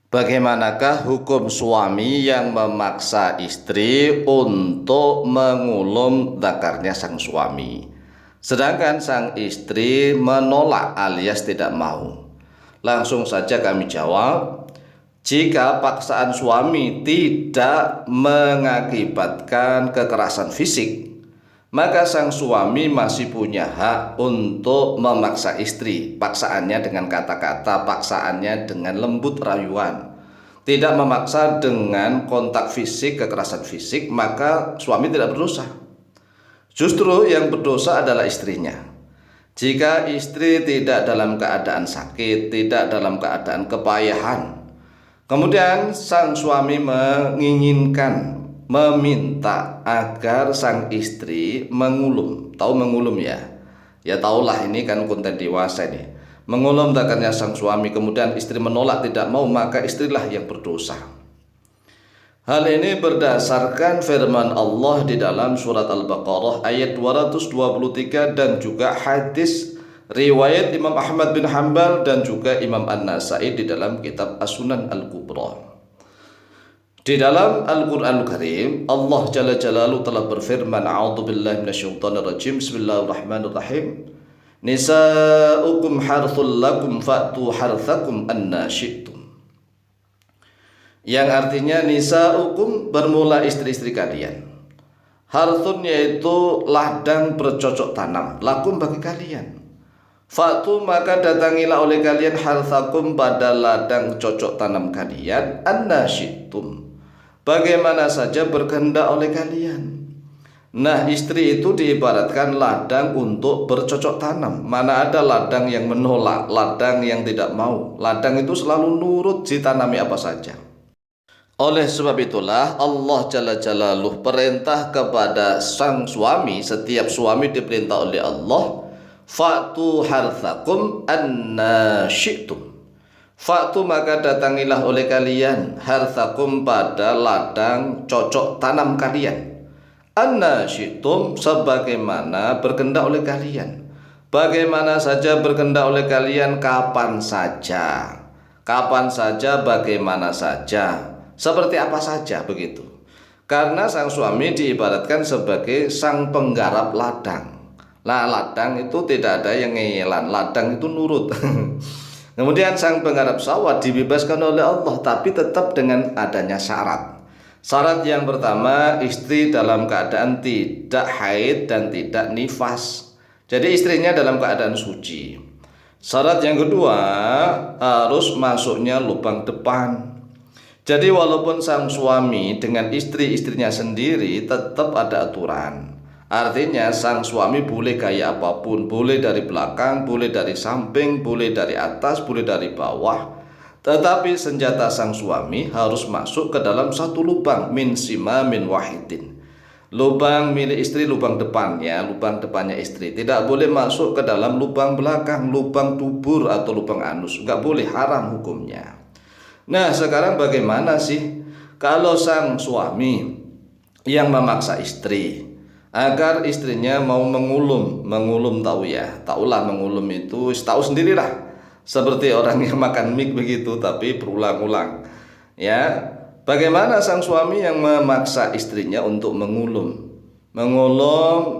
Bagaimanakah hukum suami yang memaksa istri untuk mengulum zakarnya sang suami, sedangkan sang istri menolak alias tidak mau? Langsung saja kami jawab, jika paksaan suami tidak mengakibatkan kekerasan fisik, maka sang suami masih punya hak untuk memaksa istri. Paksaannya dengan kata-kata, paksaannya dengan lembut rayuan, tidak memaksa dengan kontak fisik, kekerasan fisik, maka suami tidak berdosa. Justru yang berdosa adalah istrinya. Jika istri tidak dalam keadaan sakit, tidak dalam keadaan kepayahan, kemudian sang suami menginginkan, meminta agar sang istri mengulum. Tahu mengulum ya? Ya tahulah, ini kan konten dewasa nih. Mengulum zakarnya sang suami, kemudian istri menolak, tidak mau, maka istrilah yang berdosa. Hal ini berdasarkan firman Allah di dalam surat Al-Baqarah ayat 223 dan juga hadis riwayat Imam Ahmad bin Hanbal dan juga Imam An-Nasai di dalam kitab As-Sunan Al-Kubra. Di dalam Al-Quran Al-Karim, Allah Jalla Jalaluhu telah berfirman, A'udzubillahi minasyaitonirrajim, Bismillahirrahmanirrahim. Nisa'ukum harthul lakum fa'tu harthakum anna syi'tum. Yang artinya nisa'ukum bermula istri-istri kalian. Harthun yaitu ladang bercocok tanam, lakum bagi kalian. Fa'tu maka datangilah oleh kalian harthakum pada ladang cocok tanam kalian anna syi'tum, bagaimana saja berkehendak oleh kalian. Nah, istri itu diibaratkan ladang untuk bercocok tanam. Mana ada ladang yang menolak, ladang yang tidak mau. Ladang itu selalu nurut ditanami apa saja. Oleh sebab itulah Allah Jalla Jalaluhu perintah kepada sang suami, setiap suami diperintah oleh Allah, fa'tu harthakum anna syi'tum. Fa'tu maka datangilah oleh kalian harthakum pada ladang cocok tanam kalian, anna syi'tum sebagaimana berkehendak oleh kalian. Bagaimana saja berkehendak oleh kalian, kapan saja, bagaimana saja, seperti apa saja begitu. Karena sang suami diibaratkan sebagai sang penggarap ladang. Nah, ladang itu tidak ada yang ngeyelan, ladang itu nurut. Kemudian sang penggarap sawah dibebaskan oleh Allah, tapi tetap dengan adanya syarat. Syarat yang pertama, istri dalam keadaan tidak haid dan tidak nifas. Jadi istrinya dalam keadaan suci. Syarat yang kedua, harus masuknya lubang depan. Jadi walaupun sang suami dengan istrinya sendiri tetap ada aturan. Artinya sang suami boleh gaya apapun, boleh dari belakang, boleh dari samping, boleh dari atas, boleh dari bawah. Tetapi senjata sang suami harus masuk ke dalam satu lubang, min simamin wahidin. Lubang milik istri, lubang depannya istri. Tidak boleh masuk ke dalam lubang belakang, lubang dubur atau lubang anus. Enggak boleh, haram hukumnya. Nah, sekarang bagaimana sih kalau sang suami yang memaksa istri agar istrinya mau mengulum tahu ya, tahulah mengulum itu, tahu sendirilah, seperti orang yang makan mie begitu, tapi berulang-ulang. Ya, bagaimana sang suami yang memaksa istrinya untuk mengulum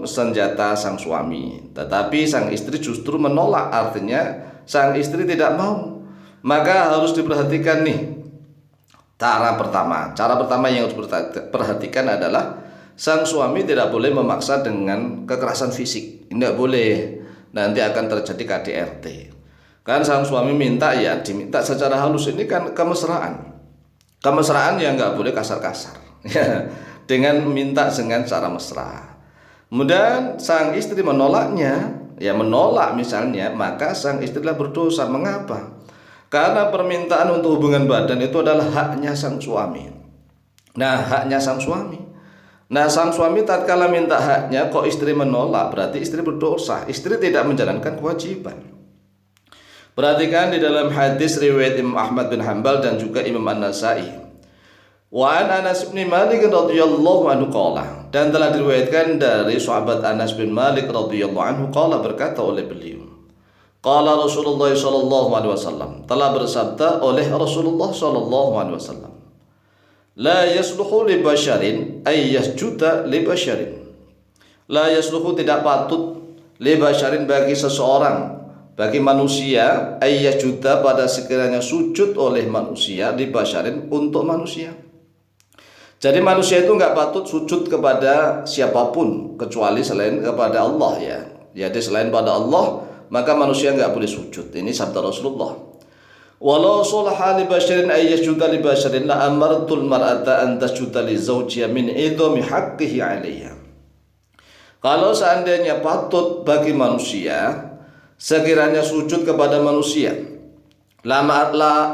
senjata sang suami, tetapi sang istri justru menolak, artinya sang istri tidak mau. Maka harus diperhatikan nih. Cara pertama yang harus diperhatikan adalah sang suami tidak boleh memaksa dengan kekerasan fisik. Tidak boleh, nanti akan terjadi KDRT. Kan sang suami minta, ya diminta secara halus. Ini kan kemesraan yang nggak boleh kasar-kasar. Dengan minta dengan cara mesra. Kemudian sang istri menolaknya, ya menolak misalnya, maka sang istrilah berdosa. Mengapa? Karena permintaan untuk hubungan badan itu adalah haknya sang suami. Nah, haknya sang suami. Nah, sang suami tatkala minta haknya kok istri menolak, berarti istri berdosa. Istri tidak menjalankan kewajiban. Perhatikan di dalam hadis riwayat Imam Ahmad bin Hanbal dan juga Imam An-Nasai. Wa an Anas bin Malik radhiyallahu anhu qala, dan telah diriwayatkan dari sahabat Anas bin Malik radhiyallahu anhu qala, berkata oleh beliau, Qala Rasulullah sallallahu alaihi wasallam, telah bersabda oleh Rasulullah sallallahu alaihi wasallam, la yasluhu li basyarin ay yasjuda li basyarin. La yasluhu, tidak patut, li basyarin, bagi seseorang, bagi manusia, ay yasjuda, pada sekiranya sujud oleh manusia, li basyarin, untuk manusia. Jadi manusia itu nggak patut sujud kepada siapapun kecuali selain kepada Allah, ya. Jadi selain pada Allah, maka manusia nggak boleh sujud. Ini sabda Rasulullah. Walau salaha li basyarin ay yasjuda li basyarin la amartul mar'ata an tasjuda li zawjiha min idhami haqqihi 'alaiha. Kalau seandainya patut bagi manusia sekiranya sujud kepada manusia, la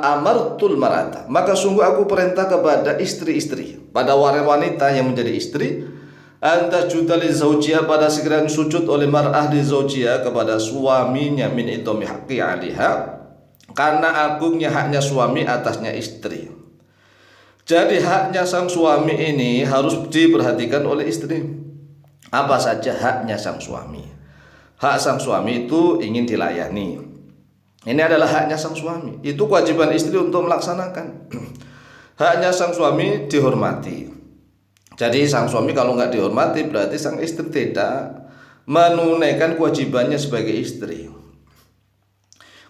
amartul mar'ata, maka sungguh aku perintah kepada istri-istri, pada wanita yang menjadi istri, anta judali zawjiha, pada sekiranya sujud oleh mar'ah di zawjiha, kepada suaminya, min idhami haqqi 'alaiha, karena agungnya haknya suami atasnya istri. Jadi haknya sang suami ini harus diperhatikan oleh istri. Apa saja haknya sang suami? Hak sang suami itu ingin dilayani. Ini adalah haknya sang suami. Itu kewajiban istri untuk melaksanakan. Haknya sang suami dihormati. Jadi sang suami kalau nggak dihormati, berarti sang istri tidak menunaikan kewajibannya sebagai istri.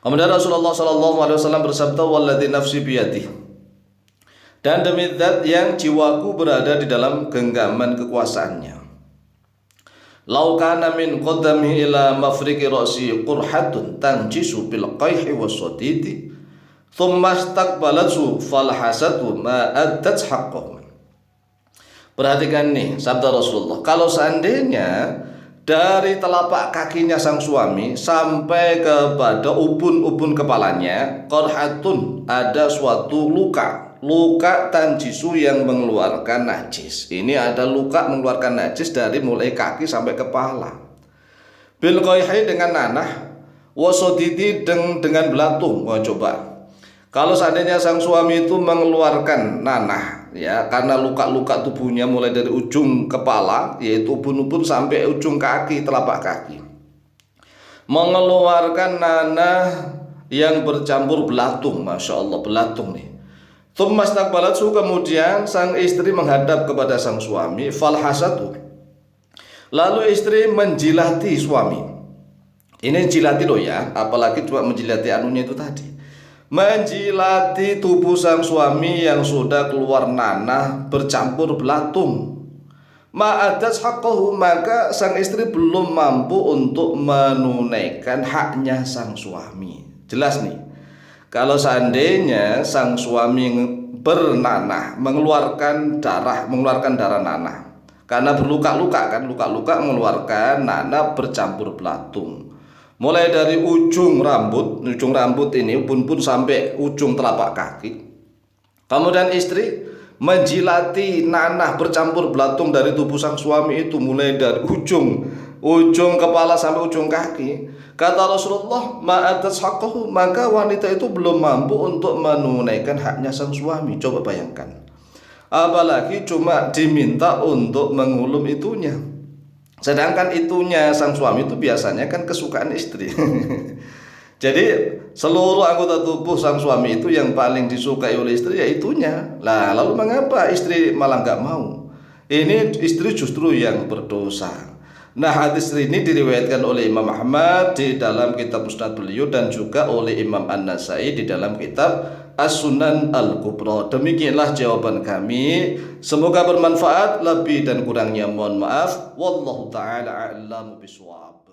Kemudian Rasulullah SAW bersabda, walladzi nafsi biyadihi, dan demi zat yang jiwaku berada di dalam genggaman kekuasaannya, lau kana min qadami ila mafriqi ra'si qurhatun tanjisu bil qayhi was-sadidi thumma istaqbalatu falhasatu ma addat haqqahu. Perhatikan nih sabda Rasulullah, kalau seandainya dari telapak kakinya sang suami sampai kepada ubun-ubun kepalanya, qurhatun, ada suatu luka tanjisu yang mengeluarkan najis. Ini ada luka mengeluarkan najis dari mulai kaki sampai kepala. Bil qayhi, dengan nanah, wasodidi, dengan belatung. Coba kalau seandainya sang suami itu mengeluarkan nanah, ya, karena luka-luka tubuhnya mulai dari ujung kepala, yaitu ubun-ubun, sampai ujung kaki, telapak kaki, mengeluarkan nanah yang bercampur belatung. Masya Allah, belatung nih. Tsumastaqbalatu, kemudian sang istri menghadap kepada sang suami, falhasatu, lalu istri menjilati suami. Ini jilati loh ya, apalagi cuma menjilati anunya itu tadi, menjilati tubuh sang suami yang sudah keluar nanah bercampur belatung. Ma'adat haqqahu, maka sang istri belum mampu untuk menunaikan haknya sang suami. Jelas nih, kalau seandainya sang suami bernanah, mengeluarkan darah nanah, karena berluka-luka kan, luka-luka mengeluarkan nanah bercampur belatung, mulai dari ujung rambut ini pun sampai ujung telapak kaki. Kemudian istri menjilati nanah bercampur belatung dari tubuh sang suami itu, mulai dari ujung kepala sampai ujung kaki. Kata Rasulullah, ma'adat haqqahu, maka wanita itu belum mampu untuk menunaikan haknya sang suami. Coba bayangkan, apalagi cuma diminta untuk mengulum itunya, sedangkan itunya sang suami itu biasanya kan kesukaan istri. Jadi seluruh anggota tubuh sang suami itu yang paling disukai oleh istri ya itunya. Lah, lalu mengapa istri malah nggak mau? Ini istri justru yang berdosa. Nah, hadis ini diriwayatkan oleh Imam Ahmad di dalam kitab Musnad beliau, dan juga oleh Imam An-Nasai di dalam kitab As-Sunan Al-Kubra. Demikianlah jawaban kami. Semoga bermanfaat. Lebih dan kurangnya mohon maaf. Wallahu ta'ala a'lamu bishawab.